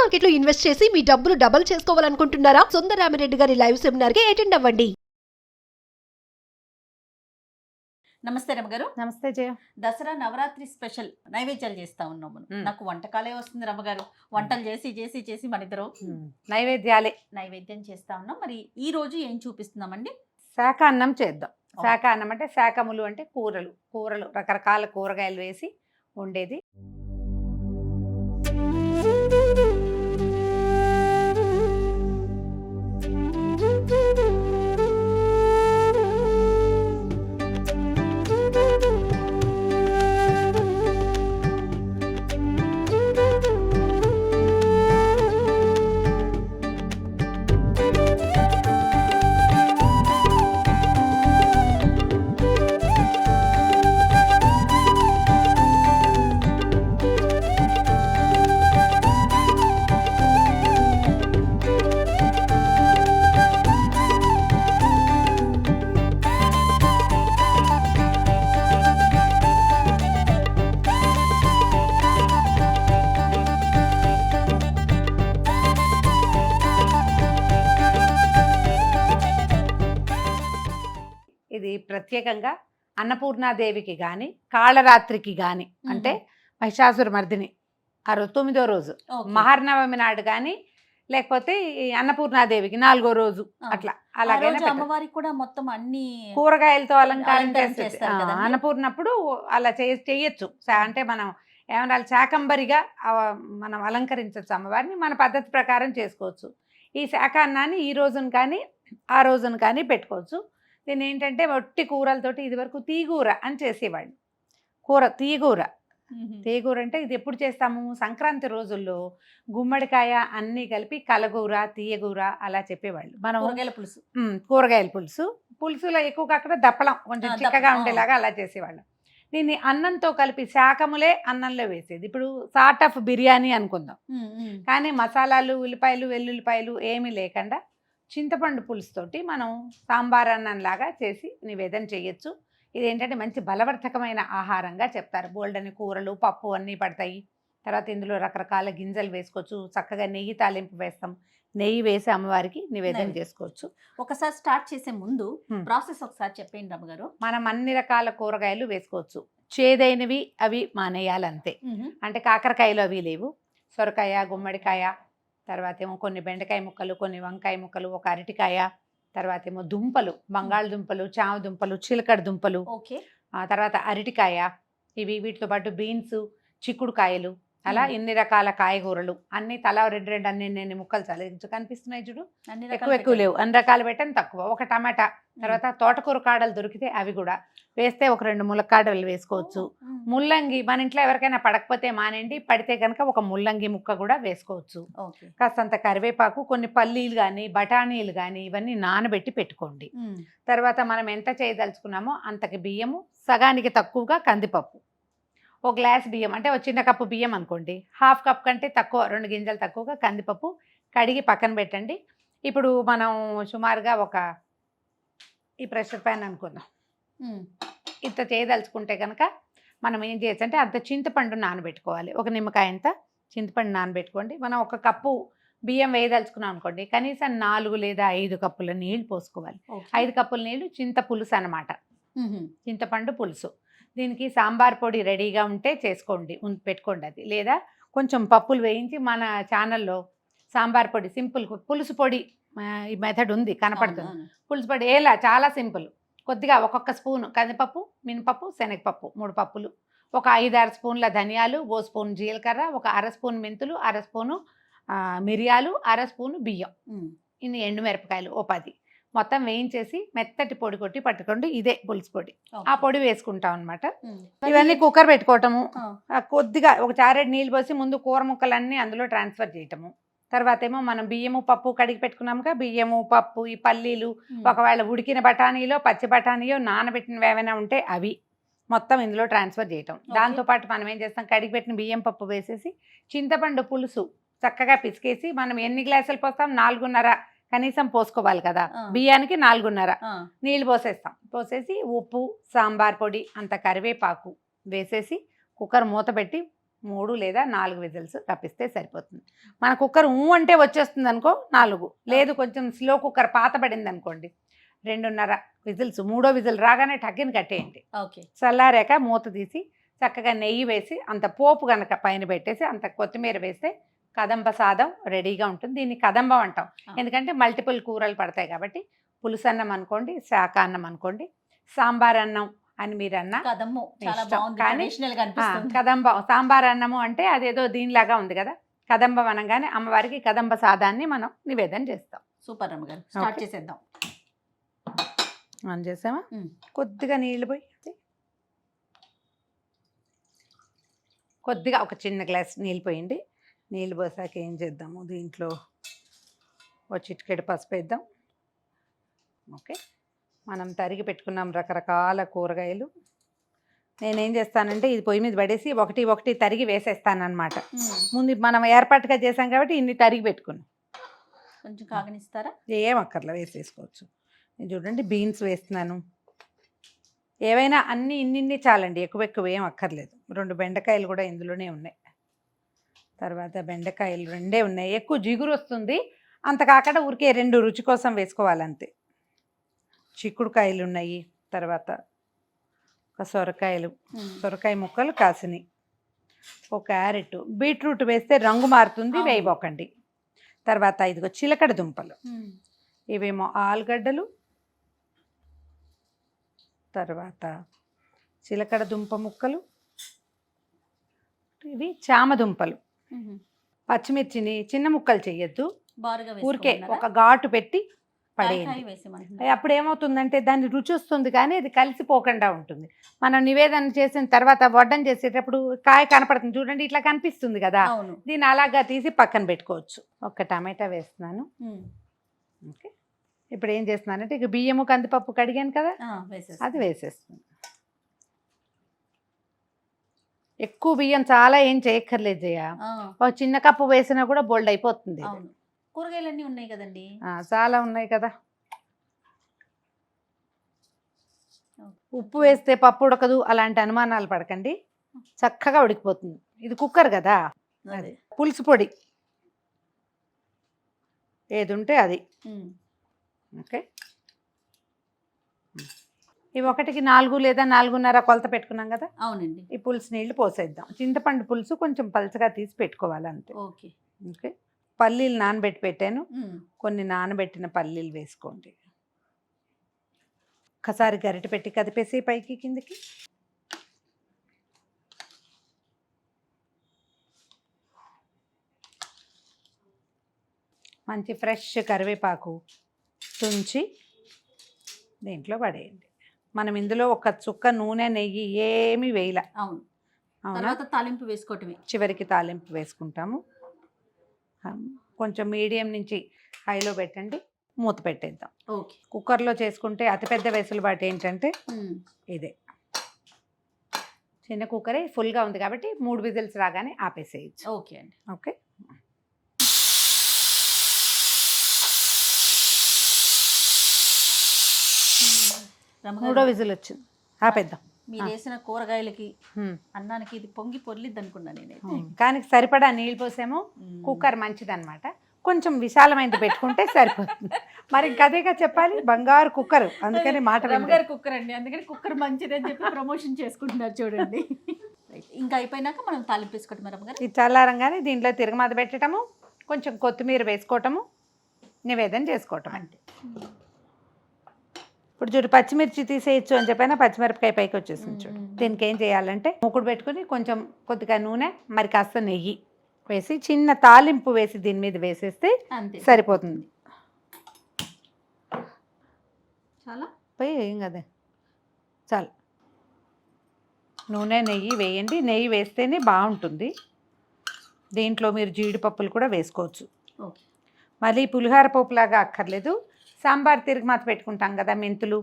Market లో invest చేసి మీ డబ్బులు డబుల్ చేసుకోవాలనుకుంటున్నారా? సుందరరామిరెడ్డి గారి లైవ్ సెమినార్ కి అటెండ్ అవ్వండి. నమస్తే రమ్మగారు. నమస్తే జయ. దసరా నవరాత్రి స్పెషల్ నైవేద్యాలు చేస్తా ఉన్నాము. నాకు వంటకాలే వస్తుంది రమ్మగారు. వంటలు చేసి చేసి చేసి మన ఇద్దరు నైవేద్యం చేస్తా ఉన్నాం. మరి ఈ రోజు ఏం చూపిస్తున్నామండి? శాఖ అన్నం చేద్దాం. శాఖ అన్నం అంటే శాఖములు అంటే కూరలు రకరకాల కూరగాయలు వేసి ఉండేది. ఇది ప్రత్యేకంగా అన్నపూర్ణాదేవికి కానీ కాళరాత్రికి కానీ అంటే మహిషాసుర మర్దిని 9వ రోజు మహర్నవమి నాడు కానీ లేకపోతే అన్నపూర్ణాదేవికి 4వ రోజు అట్లా అలాగే అమ్మవారికి కూడా మొత్తం అన్ని కూరగాయలతో అలంకారం చేస్తారు. అన్నపూర్ణప్పుడు అలా చేయొచ్చు. అంటే మనం ఏమన్నా శాకంబరిగా మనం అలంకరించవచ్చు అమ్మవారిని. మన పద్ధతి ప్రకారం చేసుకోవచ్చు. ఈ శాఖ అన్నాన్ని ఈ రోజున కానీ ఆ రోజున కానీ పెట్టుకోవచ్చు. దీన్ని ఏంటంటే ఒట్టి కూరలతోటి ఇది వరకు తీగూర అని చేసేవాళ్ళు. తీగూర అంటే ఇది ఎప్పుడు చేస్తాము? సంక్రాంతి రోజుల్లో గుమ్మడికాయ అన్నీ కలిపి కలగూర తీయగూర అలా చెప్పేవాళ్ళు. మనం కూరగాయల పులుసులో ఎక్కువగా అక్కడ దప్పలం కొంచెం చిక్కగా ఉండేలాగా అలా చేసేవాళ్ళం. దీన్ని అన్నంతో కలిపి శాఖములే అన్నంలో వేసేది. ఇప్పుడు సార్ట్ ఆఫ్ బిర్యానీ అనుకుందాం. కానీ మసాలాలు ఉల్లిపాయలు వెల్లుల్లిపాయలు ఏమీ లేకుండా చింతపండు పులుసుతోటి మనం సాంబార్ అన్నంలాగా చేసి నివేదన చేయొచ్చు. ఇదేంటంటే మంచి బలవర్ధకమైన ఆహారంగా చెప్తారు. బోల్డని కూరలు పప్పు అన్నీ పడతాయి. తర్వాత ఇందులో రకరకాల గింజలు వేసుకోవచ్చు. చక్కగా నెయ్యి తాలింపు వేస్తాం. నెయ్యి వేసి అమ్మవారికి నివేదన చేసుకోవచ్చు. ఒకసారి స్టార్ట్ చేసే ముందు ప్రాసెస్ ఒకసారి చెప్పండి రమ్మగారు. మనం అన్ని రకాల కూరగాయలు వేసుకోవచ్చు. చేదైనవి అవి మానేయాలంతే. అంటే కాకరకాయలు అవి లేవు. సొరకాయ గుమ్మడికాయ తర్వాత ఏమో కొన్ని బెండకాయ ముక్కలు కొన్ని వంకాయ ముక్కలు ఒక అరటికాయ తర్వాత ఏమో దుంపలు బంగాళదుంపలు చామ దుంపలు చిలకడ దుంపలు తర్వాత అరటికాయ ఇవి వీటితో పాటు బీన్స్ చిక్కుడుకాయలు అలా ఇన్ని రకాల కాయగూరలు అన్ని తలా రెండు అన్ని ముక్కలు చాలా కనిపిస్తున్నాయి చూడు. ఎక్కువ లేవు. అన్ని రకాలు పెట్టని తక్కువ. ఒక టమాటా తర్వాత తోటకూర కాడలు దొరికితే అవి కూడా వేస్తే ఒక 2 ములక్కాడలు వేసుకోవచ్చు. ముల్లంగి మన ఇంట్లో ఎవరికైనా పడకపోతే మానేండి. పడితే కనుక ఒక ముల్లంగి ముక్క కూడా వేసుకోవచ్చు. కాస్తంత కరివేపాకు కొన్ని పల్లీలు కానీ బఠానీలు కానీ ఇవన్నీ నానబెట్టి పెట్టుకోండి. తర్వాత మనం ఎంత చేయదలుచుకున్నామో అంతకి బియ్యము సగానికి తక్కువగా కందిపప్పు ఒక గ్లాస్ బియ్యం అంటే ఒక చిన్న కప్పు బియ్యం అనుకోండి. హాఫ్ కప్ కంటే తక్కువ 2 గింజలు తక్కువగా కందిపప్పు కడిగి పక్కన పెట్టండి. ఇప్పుడు మనం సుమారుగా ఈ ప్రెషర్ ప్యాన్ అనుకుందాం. ఇంత చేయదలుచుకుంటే కనుక మనం ఏం చేయొచ్చు అంటే అంత చింతపండు నానబెట్టుకోవాలి. ఒక నిమ్మకాయ అంత చింతపండు నానబెట్టుకోండి. మనం 1 కప్పు బియ్యం వేయదలుచుకున్నాం అనుకోండి కనీసం 4 లేదా 5 కప్పుల నీళ్లు పోసుకోవాలి. 5 కప్పుల నీళ్లు చింత పులుసు అనమాట. చింతపండు పులుసు. దీనికి సాంబార్ పొడి రెడీగా ఉంటే చేసుకోండి పెట్టుకోండి. అది లేదా కొంచెం పప్పులు వేయించి మన ఛానల్లో సాంబార్ పొడి సింపుల్ పులుసు పొడి ఈ మెథడ్ ఉంది కనపడుతుంది. పులుసు పొడి ఎలా చాలా సింపుల్. కొద్దిగా ఒక్కొక్క స్పూను కందిపప్పు మినపప్పు శనగపప్పు 3 పప్పులు ఒక 5-6 స్పూన్ల ధనియాలు 1 స్పూన్ జీలకర్ర ఒక 1/2 స్పూన్ మెంతులు 1/2 స్పూను మిరియాలు 1/2 స్పూను బియ్యం ఇన్ని ఎండుమిరపకాయలు 10 మొత్తం వేయించేసి మెత్తటి పొడి కొట్టి పట్టుకోండి. ఇదే పులుసు పొడి. ఆ పొడి వేసుకుంటాం అనమాట. ఇవన్నీ కుక్కర్ పెట్టుకోవటము. కొద్దిగా ఒక చారెడు నీళ్ళు పోసి ముందు కూర ముక్కలన్నీ అందులో ట్రాన్స్ఫర్ చేయటము. తర్వాత ఏమో మనం బియ్యము పప్పు కడిగి పెట్టుకున్నాముగా బియ్యము పప్పు ఈ పల్లీలు ఒకవేళ ఉడికిన బఠానీలో పచ్చి బఠానీయో నానబెట్టినవి ఏమైనా ఉంటే అవి మొత్తం ఇందులో ట్రాన్స్ఫర్ చేయటం. దాంతోపాటు మనం ఏం చేస్తాం కడిగి పెట్టిన బియ్యం పప్పు వేసేసి చింతపండు పులుసు చక్కగా పిసికేసి మనం ఎన్ని గ్లాసులు పోస్తాం 4.5 కనీసం పోసుకోవాలి కదా. బియ్యానికి 4.5 నీళ్ళు పోసేస్తాం. పోసేసి ఉప్పు సాంబార్ పొడి అంత కరివేపాకు వేసేసి కుక్కర్ మూత పెట్టి 3 లేదా 4 విజిల్స్ రప్పిస్తే సరిపోతుంది. మన కుక్కర్ అంటే వచ్చేస్తుంది అనుకో 4, లేదు కొంచెం స్లో కుక్కర్ పాత పడింది అనుకోండి 2.5 విజిల్స్. 3వ విజిల్ రాగానే టక్కిని కట్టేయండి. ఓకే. చల్లారాక మూత తీసి చక్కగా నెయ్యి వేసి అంత పోపు కనుక పైన పెట్టేసి అంత కొత్తిమీర వేస్తే కదంబ సాదం రెడీగా ఉంటుంది. దీన్ని కదంబం అంటాం ఎందుకంటే మల్టిపుల్ కూరలు పడతాయి కాబట్టి. పులుసు అన్నం అనుకోండి, శాఖ అన్నం అనుకోండి, సాంబార్ అన్నం అని మీరు అన్నా కదమ్ము చాలా ఇష్టం. బాగుంది, కానీ ట్రెడిషనల్ గా అనిపిస్తుంది. కదంబం సాంబార్ అన్నము అంటే అదేదో దీనిలాగా ఉంది కదా. కదంబం అనగానే అమ్మవారికి కదంబ సాదాన్ని మనం నివేదన చేస్తాం. సూపర్ రమ్మగారు, స్టార్ట్ ఓకే. చేసేద్దాం. ఆన్ చేసామా? కొద్దిగా నీళ్ళు పోయి కొద్దిగా ఒక చిన్న గ్లాస్ నీళ్ళు పోయండి. నీళ్ళు పోసాక ఏం చేద్దాము, దీంట్లో ఒక చిటికెడు పసుపు వేద్దాం. ఓకే, మనం తరిగి పెట్టుకున్నాం రకరకాల కూరగాయలు. నేనేం చేస్తానంటే ఇది పొయ్యి మీద పడేసి ఒకటి తరిగి వేసేస్తానమాట. ముందు మనం ఏర్పాటుగా చేసాం కాబట్టి ఇన్ని తరిగి పెట్టుకున్నాం. కొంచెం కాగనిస్తారా? ఏం అక్కర్లా, వేసేసుకోవచ్చు. నేను చూడండి బీన్స్ వేస్తున్నాను. ఏవైనా అన్నీ ఇన్ని చాలండి, ఎక్కువ ఏం అక్కర్లేదు. 2 బెండకాయలు కూడా ఇందులోనే ఉన్నాయి. తర్వాత బెండకాయలు 2 ఉన్నాయి. ఎక్కువ జిగురు వస్తుంది, అంత కాకుండా ఊరికే 2 రుచి కోసం వేసుకోవాలంతే. చిక్కుడుకాయలు ఉన్నాయి. తర్వాత ఒక సొరకాయ ముక్కలు కాసినాయి. ఒక క్యారెట్, బీట్రూట్ వేస్తే రంగు మారుతుంది, వేయబోకండి. తర్వాత ఇదిగో చిలకడ దుంపలు, ఇవేమో ఆలుగడ్డలు, తర్వాత చిలకడ దుంప ముక్కలు, ఇవి చామదుంపలు. పచ్చిమిర్చిని చిన్న ముక్కలు చేయొద్దు, ఊరికే ఒక ఘాటు పెట్టి పడేయండి. అప్పుడు ఏమవుతుందంటే దాన్ని రుచి వస్తుంది కానీ అది కలిసిపోకుండా ఉంటుంది. మనం నివేదన చేసిన తర్వాత వడ్డం చేసేటప్పుడు కాయ కనపడుతుంది చూడండి, ఇట్లా కనిపిస్తుంది కదా, దీన్ని అలాగా తీసి పక్కన పెట్టుకోవచ్చు. ఒక టమాటా వేస్తున్నాను. ఓకే, ఇప్పుడు ఏం చేస్తున్నానంటే ఇక బియ్యము కందిపప్పు కడిగాను కదా, అది వేసేస్తుంది. ఎక్కువ బియ్యం చాలా ఏం చేయక్కర్లేదు జయ, ఒక చిన్న కప్పు వేసినా కూడా బోల్డ్ అయిపోతుంది. కూరగాయలన్నీ ఉన్నాయి కదండి, చాలా ఉన్నాయి కదా. ఉప్పు వేస్తే పప్పు ఉడకదు అలాంటి అనుమానాలు పడకండి, చక్కగా ఉడికిపోతుంది. ఇది కుక్కర్ కదా. అది పులుసు పొడి ఏది ఉంటే అది. ఓకే, ఇవి 1కి 4 లేదా 4.5 కొలత పెట్టుకున్నాం కదా. అవునండి. ఈ పులుసు నీళ్లు పోసేద్దాం. చింతపండు పులుసు కొంచెం పలచగా తీసి పెట్టుకోవాలి అంతే. ఓకే. ఓకే, పల్లీలు నానబెట్టి పెట్టాను, కొన్ని నానబెట్టిన పల్లీలు వేసుకోండి. ఒకసారి గరిటె పెట్టి కదిపేసి పైకి కిందికి. మంచి ఫ్రెష్ కరివేపాకు తుంచి దీంట్లో పడేయండి. మనం ఇందులో ఒక చుక్క నూనె నెయ్యి ఏమీ వేయలే. అవునా, తాలింపు వేసుకోవటమే. చివరికి తాలింపు వేసుకుంటాము. కొంచెం మీడియం నుంచి హైలో పెట్టండి, మూత పెట్టేద్దాం. ఓకే. కుక్కర్లో చేసుకుంటే అతిపెద్ద వెసులుబాటు ఏంటంటే ఇదే. చిన్న కుక్కరే ఫుల్గా ఉంది కాబట్టి 3 విజిల్స్ రాగానే ఆపేసేయచ్చు. ఓకే అండి. ఓకే, 3వ విజిల్ వచ్చింది, ఆపేద్దాం. మీరు వేసిన కూరగాయలకి అన్నానికి ఇది పొంగి పొర్లిద్ది అనుకున్నా నేనైతే. కానీ సరిపడా నీళ్ళు పోసాము. కుక్కర్ మంచిదన్నమాట, కొంచెం విశాలమైనది పెట్టుకుంటే సరిపోతుంది. మరి ఇంకదేగా చెప్పాలి, బంగారు కుక్కర్, అందుకని మాట రమ్మగారు కుక్కర్ అండి, అందుకని కుక్కర్ మంచిదని చెప్పి ప్రమోషన్ చేసుకుంటున్నారు చూడండి. ఇంకా అయిపోయినాక మనం తాలింపు వేసుకోవటం రమ్మగారు. ఇది చల్లారంగానే దీంట్లో తిరగమాత పెట్టడము, కొంచెం కొత్తిమీర వేసుకోవటము, నివేదన చేసుకోవటం అంటే. ఇప్పుడు చూడు పచ్చిమిర్చి తీసేయచ్చు అని చెప్పైనా పచ్చిమిరపకాయ పైకి వచ్చేసింది చూడు. దీనికి ఏం చేయాలంటే మూకుడు పెట్టుకుని కొంచెం కొద్దిగా నూనె మరి కాస్త నెయ్యి వేసి చిన్న తాలింపు వేసి దీని మీద వేసేస్తే సరిపోతుంది. చాలా పోయి ఏం కదా, చాలు. నూనె నెయ్యి వేయండి, నెయ్యి వేస్తేనే బాగుంటుంది. దీంట్లో మీరు జీడిపప్పులు కూడా వేసుకోవచ్చు. మళ్ళీ పులిహార పప్పులాగా అక్కర్లేదు. సాంబార్ తిరుగుమాత పెట్టుకుంటాం కదా, మెంతులు,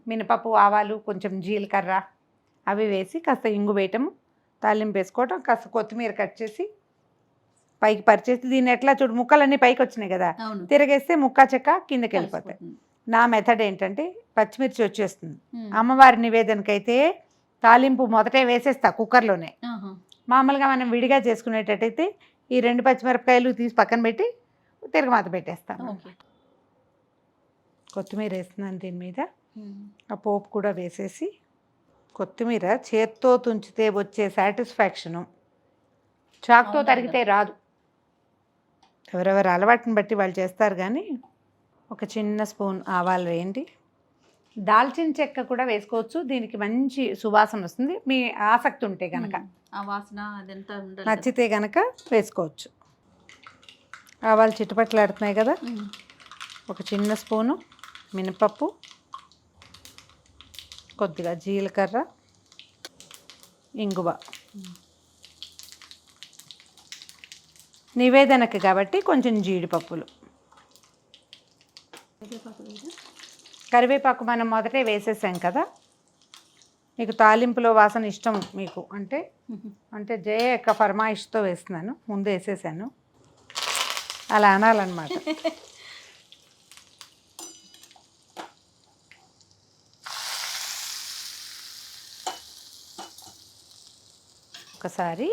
మినపప్పు, ఆవాలు, కొంచెం జీలకర్ర అవి వేసి కాస్త ఇంగు వేయటము, తాలింపు వేసుకోవటం, కాస్త కొత్తిమీర కట్ చేసి పైకి పరిచేసి దీన్ని ఎట్లా చూడు ముక్కలన్నీ పైకి వచ్చినాయి కదా, తిరగేస్తే ముక్క చెక్క కిందకి వెళ్ళిపోతాయి. నా మెథడ్ ఏంటంటే పచ్చిమిర్చి వచ్చేస్తుంది. అమ్మవారి నివేదనకైతే తాలింపు మొదటే వేసేస్తా కుక్కర్లోనే, మామూలుగా మనం విడిగా చేసుకునేటట్టయితే ఈ 2 పచ్చిమిరపకాయలు తీసి పక్కన పెట్టి తిరగమాత పెట్టేస్తాను. ఓకే. కొత్తిమీర వేస్తున్నాను దీని మీద. ఆ పోపు కూడా వేసేసి, కొత్తిమీర చేత్తో తుంచితే వచ్చే సాటిస్ఫాక్షను చాకుతో అవునా తరిగితే రాదు. ఎవరెవరు అలవాటుని బట్టి వాళ్ళు చేస్తారు. కానీ ఒక చిన్న స్పూన్ ఆవాలు వేయండి. దాల్చిన చెక్క కూడా వేసుకోవచ్చు, దీనికి మంచి సువాసన వస్తుంది. మీ ఆసక్తి ఉంటే కనుక, ఆ వాసన అదంతా ఉండాలి కదా. నచ్చితే కనుక వేసుకోవచ్చు. ఆవాలు చిట్టుపట్లాడుతున్నాయి కదా. ఒక చిన్న స్పూను మినపప్పు, కొద్దిగా జీలకర్ర, ఇంగువ. నివేదనకి కాబట్టి కొంచెం జీడిపప్పులు, కరివేపాకు మనం మొదటే వేసేసాం కదా. మీకు తాలింపులో వాసన ఇష్టం మీకు అంటే జయ యొక్క ఫర్మాయిష్తో వేస్తున్నాను, ముందు వేసేసాను. అలా అనాలన్నమాట. ఒకసారి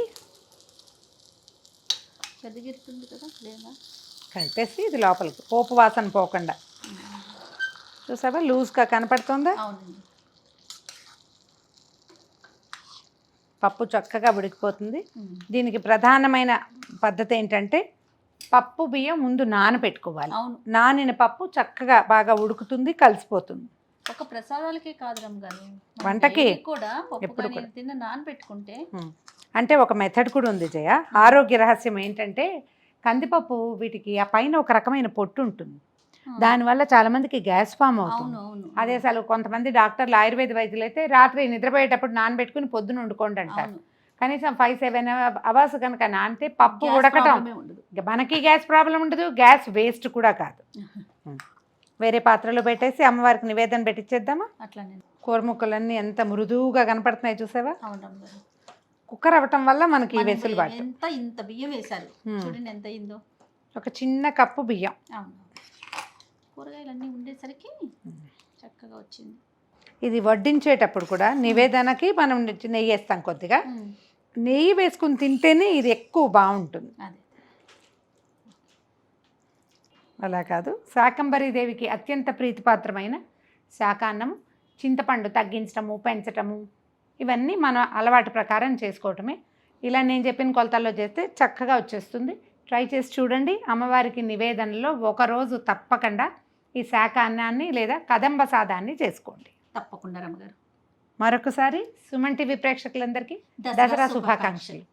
పెద్దగిరుతుంది కదా లేదా కలిపేసి ఇది లోపలికి, పోపు వాసన పోకుండా. చూసావా లూజ్గా కనపడుతుందా? అవునండి. పప్పు చక్కగా ఉడికిపోతుంది. దీనికి ప్రధానమైన పద్ధతి ఏంటంటే పప్పు బియ్యం ముందు నానబెట్టుకోవాలి. అవును. నానిన పప్పు చక్కగా బాగా ఉడుకుతుంది, కలిసిపోతుంది. ఒక ప్రసాదాలకే కాదు రమ్మగారు, వంటకి కూడా పప్పు ఎప్పుడు కానీ తిన్న నానబెట్టుకుంటే. అంటే ఒక మెథడ్ కూడా ఉంది జయ. ఆరోగ్య రహస్యం ఏంటంటే కందిపప్పు వీటికి ఆ పైన ఒక రకమైన పొట్టు ఉంటుంది. దానివల్ల చాలా మందికి గ్యాస్ ఫామ్ అవుతుంది. అవును. అదే అసలు కొంతమంది డాక్టర్లు ఆయుర్వేద వైద్యులు అయితే రాత్రి నిద్రపోయేటప్పుడు నానబెట్టుకుని పొద్దున వండుకోండి అంటారు. కనీసం 5-7 అవర్స్ కనుక నానితే పప్పు ఉడకటం, మనకి గ్యాస్ ప్రాబ్లం ఉండదు, గ్యాస్ వేస్ట్ కూడా కాదు. వేరే పాత్రలో పెట్టేసి అమ్మవారికి నివేదన పెట్టించేద్దామా? అట్లానే. కూర ముక్కలన్నీ ఎంత మృదువుగా కనపడుతున్నాయి చూసావా? అవును. కుక్కర్ అవ్వటం వల్ల మనకి వెసులుబాటు. ఇంత బియ్యం వేశారు చూడండి, ఎంత అయిందో. ఒక చిన్న కప్పు బియ్యం. అవును. కూరగాయలన్నీ ఉండేసరికి చక్కగా వచ్చింది. ఇది వడ్డించేటప్పుడు కూడా నివేదనకి మనం నెయ్యి వేస్తాం కొద్దిగా. నెయ్యి వేసుకుని తింటేనే ఇది ఎక్కువ బాగుంటుంది. అదే అలా కాదు, శాకంబరీ దేవికి అత్యంత ప్రీతిపాత్రమైన శాకాన్నం, చింతపండు తగ్గించటము, పెంచటము, ఇవన్నీ మన అలవాటు ప్రకారం చేసుకోవటమే. ఇలా నేను చెప్పిన కొలతల్లో చేస్తే చక్కగా వచ్చేస్తుంది. ట్రై చేసి చూడండి. అమ్మవారికి నివేదనలో ఒకరోజు తప్పకుండా ఈ శాకాన్నాన్ని లేదా కదంబ సాదాన్ని చేసుకోండి. తప్పకుండా రమ్మగారు. మరొకసారి సుమన్ టీవీ ప్రేక్షకులందరికీ దసరా శుభాకాంక్షలు.